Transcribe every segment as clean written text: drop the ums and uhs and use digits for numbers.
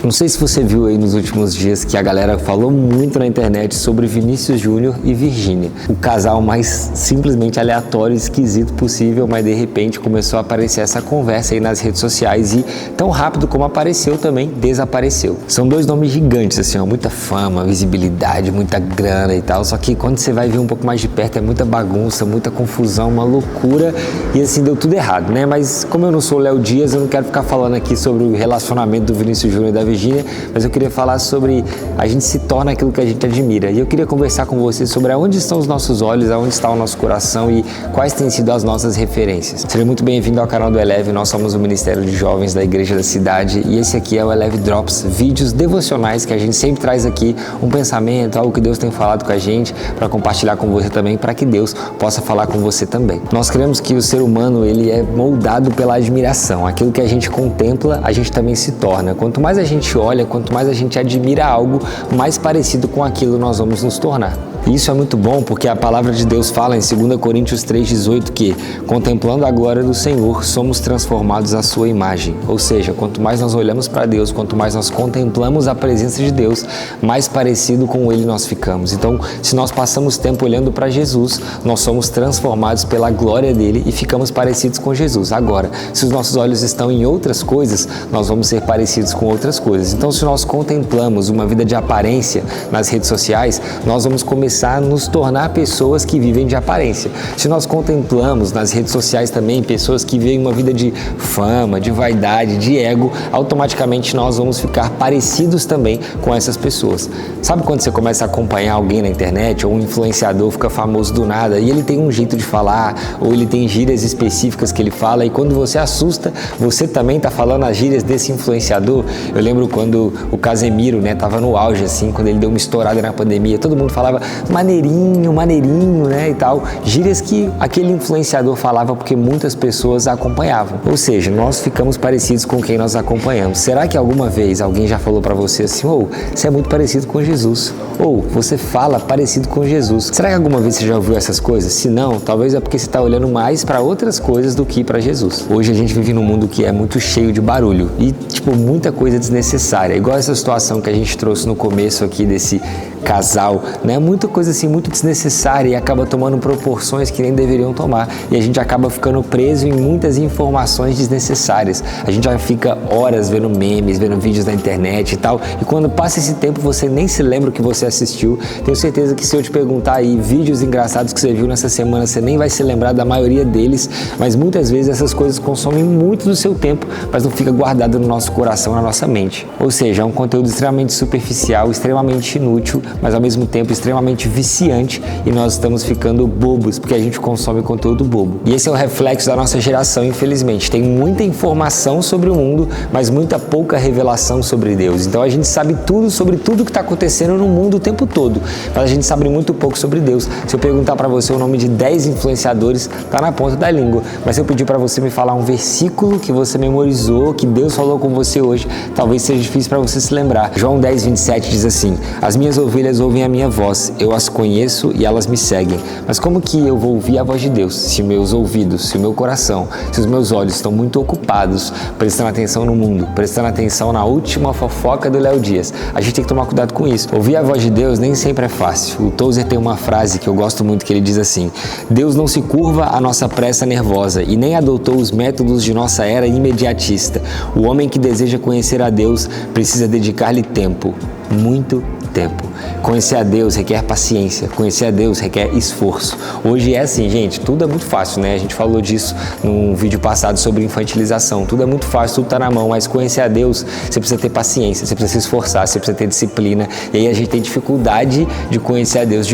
Não sei se você viu aí nos últimos dias que a galera falou muito na internet sobre Vinícius Júnior e Virgínia. O casal mais simplesmente aleatório e esquisito possível, mas de repente começou a aparecer essa conversa aí nas redes sociais e tão rápido como apareceu também, desapareceu. São dois nomes gigantes, assim, ó, muita fama, visibilidade, muita grana e tal, só que quando você vai ver um pouco mais de perto é muita bagunça, muita confusão, uma loucura e assim deu tudo errado, né? Mas como eu não sou o Léo Dias, eu não quero ficar falando aqui sobre o relacionamento do Vinícius Júnior e da Virgínia, mas eu queria falar sobre a gente se torna aquilo que a gente admira. E eu queria conversar com você sobre aonde estão os nossos olhos, aonde está o nosso coração e quais têm sido as nossas referências. Seja muito bem-vindo ao canal do Eleve. Nós somos o Ministério de Jovens da Igreja da Cidade e esse aqui é o Eleve Drops, vídeos devocionais que a gente sempre traz aqui um pensamento, algo que Deus tem falado com a gente para compartilhar com você também, para que Deus possa falar com você também. Nós cremos que o ser humano ele é moldado pela admiração. Aquilo que a gente contempla, a gente também se torna. Quanto mais a gente olha, quanto mais a gente admira algo, mais parecido com aquilo nós vamos nos tornar. E isso é muito bom porque a palavra de Deus fala em 2 Coríntios 3,18 que, contemplando a glória do Senhor, somos transformados à sua imagem. Ou seja, quanto mais nós olhamos para Deus, quanto mais nós contemplamos a presença de Deus, mais parecido com Ele nós ficamos. Então, se nós passamos tempo olhando para Jesus, nós somos transformados pela glória dele e ficamos parecidos com Jesus. Agora, se os nossos olhos estão em outras coisas, nós vamos ser parecidos com outras coisas. Então, se nós contemplamos uma vida de aparência nas redes sociais, nós vamos começar a nos tornar pessoas que vivem de aparência. Se nós contemplamos nas redes sociais também pessoas que vivem uma vida de fama, de vaidade, de ego, automaticamente nós vamos ficar parecidos também com essas pessoas. Sabe quando você começa a acompanhar alguém na internet ou um influenciador fica famoso do nada e ele tem um jeito de falar ou ele tem gírias específicas que ele fala e quando você assusta, você também está falando as gírias desse influenciador? Eu lembro quando o Casemiro, né, tava no auge assim, quando ele deu uma estourada na pandemia, todo mundo falava maneirinho, né, e tal, gírias que aquele influenciador falava porque muitas pessoas a acompanhavam. Ou seja, nós ficamos parecidos com quem nós acompanhamos. Será que alguma vez alguém já falou para você assim, você é muito parecido com Jesus? Ou você fala parecido com Jesus? Será que alguma vez você já ouviu essas coisas? Se não, talvez é porque você está olhando mais para outras coisas do que para Jesus. Hoje a gente vive num mundo que é muito cheio de barulho e, muita coisa desnecessária. Igual essa situação que a gente trouxe no começo aqui desse casal, né? Muita coisa assim, muito desnecessária e acaba tomando proporções que nem deveriam tomar e a gente acaba ficando preso em muitas informações desnecessárias. A gente já fica horas vendo memes, vendo vídeos na internet e tal e quando passa esse tempo você nem se lembra o que você assistiu. Tenho certeza que se eu te perguntar aí vídeos engraçados que você viu nessa semana, você nem vai se lembrar da maioria deles, mas muitas vezes essas coisas consomem muito do seu tempo, mas não fica guardado no nosso coração, na nossa mente. Ou seja, é um conteúdo extremamente superficial, extremamente inútil, mas ao mesmo tempo extremamente viciante e nós estamos ficando bobos porque a gente consome conteúdo bobo. E esse é o reflexo da nossa geração, infelizmente. Tem muita informação sobre o mundo, mas muita pouca revelação sobre Deus. Então a gente sabe tudo sobre tudo que está acontecendo no mundo o tempo todo, mas a gente sabe muito pouco sobre Deus. Se eu perguntar para você o nome de 10 influenciadores, tá na ponta da língua. Mas se eu pedir para você me falar um versículo que você memorizou, que Deus falou com você hoje, talvez seja difícil para você se lembrar. João 10:27 diz assim: as minhas ovelhas ouvem a minha voz, eu as conheço e elas me seguem. Mas como que eu vou ouvir a voz de Deus se meus ouvidos, se o meu coração, se os meus olhos estão muito ocupados prestando atenção no mundo, prestando atenção na última fofoca do Léo Dias? A gente tem que tomar cuidado com isso. Ouvir a voz de Deus nem sempre é fácil. O Tozer tem uma frase que eu gosto muito que ele diz assim: Deus não se curva à nossa pressa nervosa e nem adotou os métodos de nossa era imediatista. O homem que deseja conhecer a Deus precisa dedicar-lhe tempo, muito tempo. Conhecer a Deus requer paciência, conhecer a Deus requer esforço. Hoje é assim, gente, tudo é muito fácil, né? A gente falou disso num vídeo passado sobre infantilização. Tudo é muito fácil, tudo tá na mão, mas conhecer a Deus, você precisa ter paciência, você precisa se esforçar, você precisa ter disciplina. E aí a gente tem dificuldade de conhecer a Deus,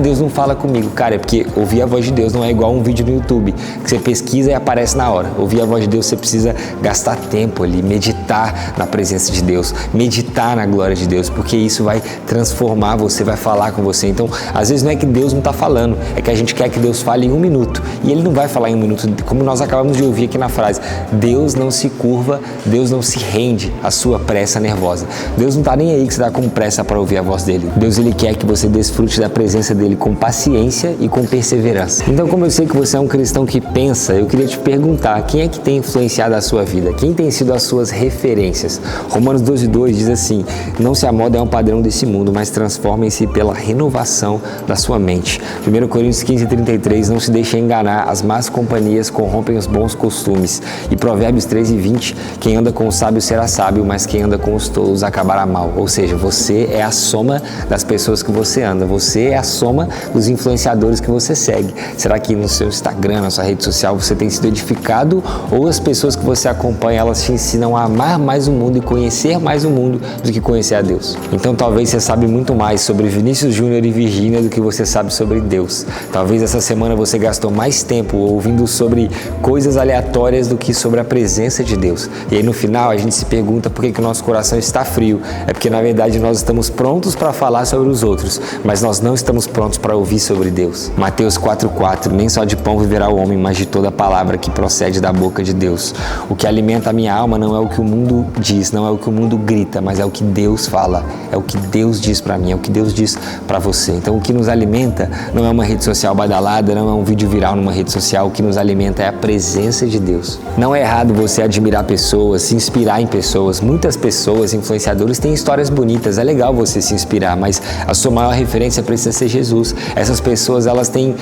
Deus não fala comigo. Cara, é porque ouvir a voz de Deus não é igual um vídeo no YouTube, que você pesquisa e aparece na hora. Ouvir a voz de Deus, você precisa gastar tempo ali, meditar na presença de Deus, meditar na glória de Deus, porque isso vai transformar você, vai falar com você. Então, às vezes não é que Deus não está falando, é que a gente quer que Deus fale em 1 minuto. E Ele não vai falar em 1 minuto, como nós acabamos de ouvir aqui na frase. Deus não se curva, Deus não se rende à sua pressa nervosa. Deus não está nem aí que você está com pressa para ouvir a voz dele. Deus, Ele quer que você desfrute da presença dele com paciência e com perseverança. Então, como eu sei que você é um cristão que pensa, eu queria te perguntar, quem é que tem influenciado a sua vida? Quem tem sido as suas referências? Romanos 12:2 diz assim: não se amodem ao padrão desse mundo, mas transformem-se pela renovação da sua mente. 1 Coríntios 15:33, não se deixe enganar, as más companhias corrompem os bons costumes. E Provérbios 13:20, quem anda com os sábios será sábio, mas quem anda com os tolos acabará mal. Ou seja, você é a soma das pessoas que você anda, você é a soma dos influenciadores que você segue. Será que no seu Instagram, na sua rede social, você tem sido edificado, ou as pessoas que você acompanha, elas te ensinam a amar mais o mundo e conhecer mais o mundo do que conhecer a Deus? Então talvez você sabe muito mais sobre Vinícius Júnior e Virgínia do que você sabe sobre Deus. Talvez essa semana você gastou mais tempo ouvindo sobre coisas aleatórias do que sobre a presença de Deus. E aí no final a gente se pergunta por que o nosso coração está frio. É porque na verdade nós estamos prontos para falar sobre os outros, mas nós não estamos prontos para ouvir sobre Deus. Mateus 4:4, nem só de pão viverá o homem, mas de toda palavra que procede da boca de Deus. O que alimenta a minha alma não é o que o mundo diz, não é o que o mundo grita, mas é o que Deus fala, é o que Deus diz para mim, é o que Deus diz para você. Então o que nos alimenta não é uma rede social badalada, não é um vídeo viral numa rede social, o que nos alimenta é a presença de Deus. Não é errado você admirar pessoas, se inspirar em pessoas. Muitas pessoas, influenciadores, têm histórias bonitas, é legal você se inspirar, mas a sua maior referência precisa ser Jesus. Essas pessoas, elas têm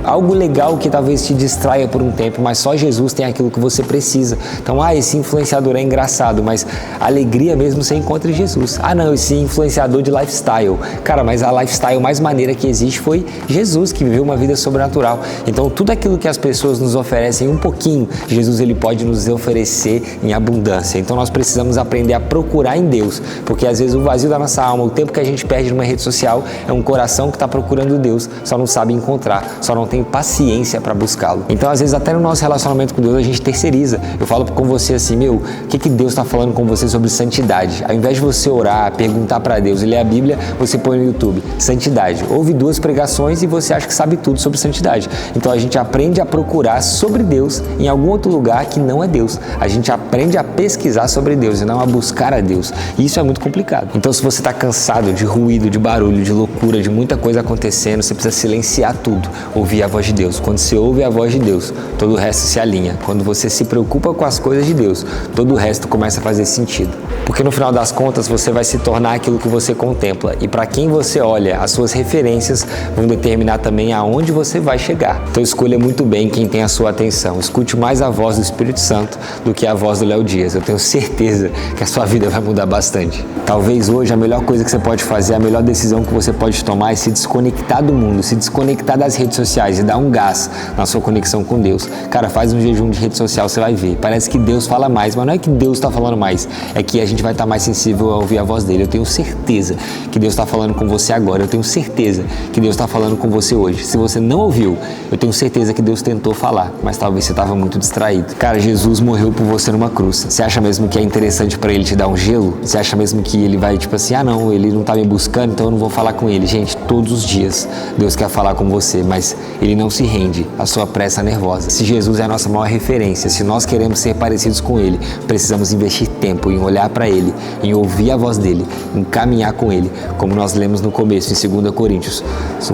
algo legal que talvez te distraia por um tempo, mas só Jesus tem aquilo que você precisa. Então, esse influenciador é engraçado, mas a alegria mesmo você encontra em Jesus. Não, esse influenciador de lifestyle. Cara, mas a lifestyle mais maneira que existe foi Jesus, que viveu uma vida sobrenatural. Então, tudo aquilo que as pessoas nos oferecem um pouquinho, Jesus, ele pode nos oferecer em abundância. Então, nós precisamos aprender a procurar em Deus, porque às vezes o vazio da nossa alma, o tempo que a gente perde numa rede social, é um coração que está procurando Deus, só não sabe encontrar, só não tem paciência para buscá-lo. Então, às vezes, até no nosso relacionamento com Deus, a gente terceiriza. Eu falo com você assim, o que Deus está falando com você sobre santidade? Ao invés de você orar, perguntar para Deus e ler a Bíblia, você põe no YouTube, santidade. Ouve 2 pregações e você acha que sabe tudo sobre santidade. Então, a gente aprende a procurar sobre Deus em algum outro lugar que não é Deus. A gente aprende a pesquisar sobre Deus e não a buscar a Deus. E isso é muito complicado. Então, se você está cansado de ruído, de barulho, de loucura, de muita coisa acontecendo, você precisa silenciar tudo, ouvir a voz de Deus. Quando você ouve a voz de Deus, todo o resto se alinha. Quando você se preocupa com as coisas de Deus, todo o resto começa a fazer sentido. Porque no final das contas, você vai se tornar aquilo que você contempla. E para quem você olha, as suas referências vão determinar também aonde você vai chegar. Então escolha muito bem quem tem a sua atenção. Escute mais a voz do Espírito Santo do que a voz do Léo Dias. Eu tenho certeza que a sua vida vai mudar bastante. Talvez hoje a melhor coisa que você pode fazer, a melhor decisão que você pode tomar é se desconectar do mundo, se desconectar das redes sociais e dar um gás na sua conexão com Deus. Cara, faz um jejum de rede social, você vai ver. Parece que Deus fala mais, mas não é que Deus está falando mais, é que a gente vai estar mais sensível a ouvir a voz dele. Eu tenho certeza que Deus está falando com você agora, eu tenho certeza que Deus está falando com você hoje. Se você não ouviu, eu tenho certeza que Deus tentou falar, mas talvez você estava muito distraído. Cara, Jesus morreu por você numa cruz. Você acha mesmo que é interessante para ele te dar um gelo? Você acha mesmo que ele vai tipo assim, não, ele não tá me buscando, então eu não vou falar com ele? Gente, todos os dias Deus quer falar com você, mas ele não se rende à sua pressa nervosa. Se Jesus é a nossa maior referência, se nós queremos ser parecidos com ele, precisamos investir tempo em olhar para ele, em ouvir a voz dele, em caminhar com ele, como nós lemos no começo em 2 Coríntios.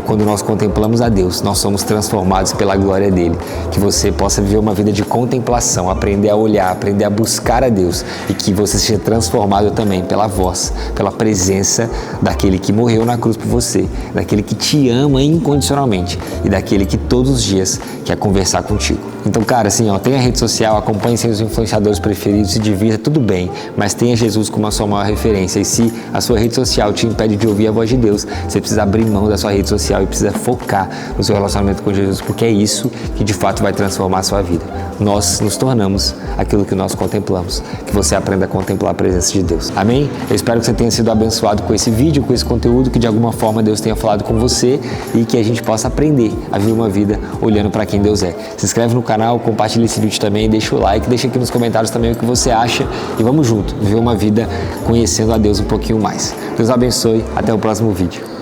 Quando nós contemplamos a Deus, nós somos transformados pela glória dele. Que você possa viver uma vida de contemplação, aprender a olhar, aprender a buscar a Deus, e que você seja transformado também pela voz, pela presença daquele que morreu na cruz por você, daquele que te ama incondicionalmente e daquele que todos os dias quer conversar contigo. Então, cara, assim, tenha rede social, acompanhe seus influenciadores preferidos, se divirta, tudo bem, mas tenha Jesus como a sua maior referência. E se a sua rede social te impede de ouvir a voz de Deus, você precisa abrir mão da sua rede social e precisa focar no seu relacionamento com Jesus, porque é isso que de fato vai transformar a sua vida. nós nos tornamos aquilo que nós contemplamos. Que você aprenda a contemplar a presença de Deus. Amém? Eu espero que você tenha sido abençoado com esse vídeo, com esse conteúdo, que de alguma forma Deus tenha falado com você e que a gente possa aprender a viver uma vida olhando para quem Deus é. Se inscreve no canal, compartilha esse vídeo também, deixa o like, deixa aqui nos comentários também o que você acha e vamos junto, viver uma vida conhecendo a Deus um pouquinho mais. Deus abençoe, até o próximo vídeo.